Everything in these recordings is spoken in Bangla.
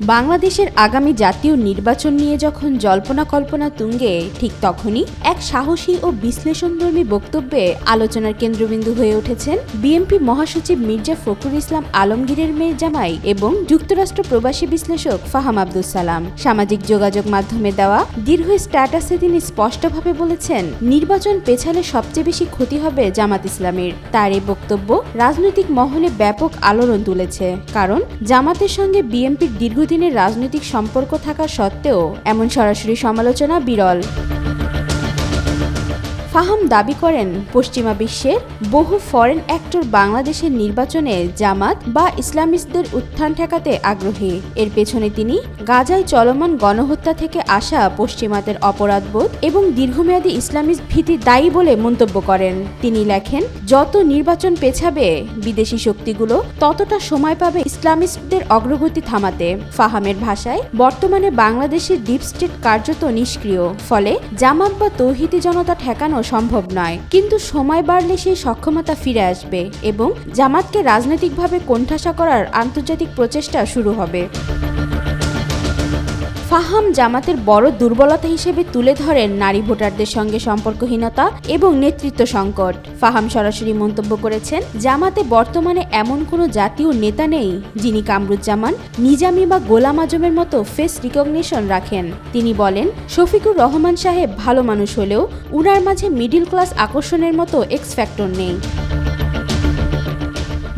বাংলাদেশের আগামী জাতীয় নির্বাচন নিয়ে যখন জল্পনা কল্পনা তুঙ্গে, ঠিক তখনই এক সাহসী ও বিশ্লেষণধর্মী বক্তব্যে আলোচনার কেন্দ্রবিন্দু হয়ে উঠেছেন বিএনপি মহাসচিব মির্জা ফখরুল ইসলাম আলমগীরের মেয়ে জামাই এবং যুক্তরাষ্ট্র প্রবাসী বিশ্লেষক ফাহাম আব্দুস সালাম। সামাজিক যোগাযোগ মাধ্যমে দেওয়া দীর্ঘ স্ট্যাটাসে তিনি স্পষ্টভাবে বলেছেন, নির্বাচন পেছালে সবচেয়ে বেশি ক্ষতি হবে জামাত ইসলামের। তার এই বক্তব্য রাজনৈতিক মহলে ব্যাপক আলোড়ন তুলেছে, কারণ জামাতের সঙ্গে বিএনপির দীর্ঘদিনের রাজনৈতিক সম্পর্ক থাকা সত্ত্বেও এমন সরাসরি সমালোচনা বিরল। ফাহাম দাবি করেন, পশ্চিমা বিশ্বের বহু ফরেন অ্যাক্টর বাংলাদেশের নির্বাচনে জামাত বা ইসলামিস্টদের উত্থান ঠেকাতে আগ্রহী। এর পেছনে তিনি গাজায় চলমান গণহত্যা থেকে আসা পশ্চিমাদের অপরাধবোধ এবং দীর্ঘমেয়াদী ইসলামিস্ট ভীতি দায়ী বলে মন্তব্য করেন। তিনি লেখেন, যত নির্বাচন পেছাবে বিদেশি শক্তিগুলো ততটা সময় পাবে ইসলামিস্টদের অগ্রগতি থামাতে। ফাহামের ভাষায়, বর্তমানে বাংলাদেশের ডিপ স্টেট কার্যত নিষ্ক্রিয়, ফলে জামাত বা তৌহিদি জনতা ঠেকানো সম্ভব নয়। কিন্তু সময় বাড়লে সেই সক্ষমতা ফিরে আসবে এবং জামাতকে রাজনৈতিকভাবে কোণঠাসা করার আন্তর্জাতিক প্রচেষ্টা শুরু হবে। ফাহাম জামাতের বড় দুর্বলতা হিসেবে তুলে ধরেন নারী ভোটারদের সঙ্গে সম্পর্কহীনতা এবং নেতৃত্ব সংকট। ফাহাম সরাসরি মন্তব্য করেছেন, জামাতে বর্তমানে এমন কোনো জাতীয় নেতা নেই যিনি কামরুজ্জামান, নিজামী বা গোলাম আজমের মতো ফেস রিকগনিশন রাখেন। তিনি বলেন, শফিকুর রহমান সাহেব ভালো মানুষ হলেও উনার মাঝে মিডল ক্লাস আকর্ষণের মতো এক্স ফ্যাক্টর নেই।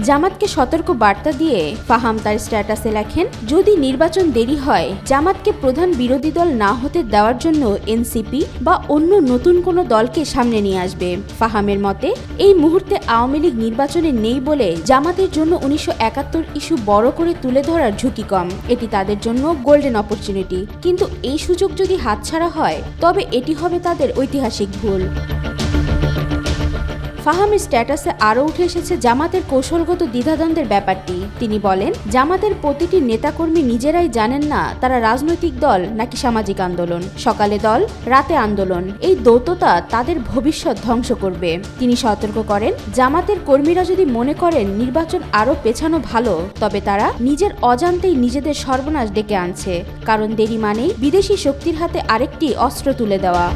জামাতকে সতর্ক বার্তা দিয়ে ফাহাম তার স্ট্যাটাসে লেখেন, যদি নির্বাচন দেরি হয়, জামাতকে প্রধান বিরোধী দল না হতে দেওয়ার জন্য এনসিপি বা অন্য নতুন কোনো দলকে সামনে নিয়ে আসবে। ফাহামের মতে, এই মুহূর্তে আওয়ামী লীগ নির্বাচনে নেই বলে জামাতের জন্য 1971 ইস্যু বড় করে তুলে ধরার ঝুঁকি কম। এটি তাদের জন্য গোল্ডেন অপরচুনিটি, কিন্তু এই সুযোগ যদি হাতছাড়া হয় তবে এটি হবে তাদের ঐতিহাসিক ভুল। ফাহামের স্ট্যাটাসে আরও উঠে এসেছে জামাতের কৌশলগত দ্বিধাদ্বন্দ্বের ব্যাপারটি। তিনি বলেন, জামাতের প্রতিটি নেতাকর্মী নিজেরাই জানেন না তারা রাজনৈতিক দল নাকি সামাজিক আন্দোলন। সকালে দল, রাতে আন্দোলন, এই দ্বৈততা তাদের ভবিষ্যৎ ধ্বংস করবে। তিনি সতর্ক করেন, জামাতের কর্মীরা যদি মনে করেন নির্বাচন আরও পেছানো ভালো, তবে তারা নিজের অজান্তেই নিজেদের সর্বনাশ ডেকে আনছে, কারণ দেরি মানেই বিদেশি শক্তির হাতে আরেকটি অস্ত্র তুলে দেওয়া।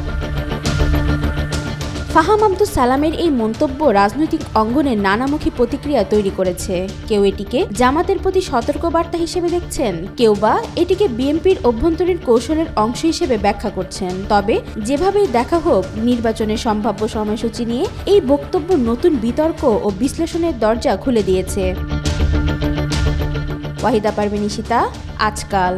ফাহাম আব্দুস সালামের এই মন্তব্য রাজনৈতিক অঙ্গনে নানামুখী প্রতিক্রিয়া তৈরি করেছে। কেউ এটিকে জামাতের প্রতি সতর্কবার্তা হিসেবে দেখছেন, কেউ বা এটিকে বিএনপির অভ্যন্তরীণ কৌশলের অংশ হিসেবে ব্যাখ্যা করছেন। তবে যেভাবেই দেখা হোক, নির্বাচনের সম্ভাব্য সময়সূচি নিয়ে এই বক্তব্য নতুন বিতর্ক ও বিশ্লেষণের দরজা খুলে দিয়েছে। ওয়াহিদা পারভীন ইশিতা, আজকাল।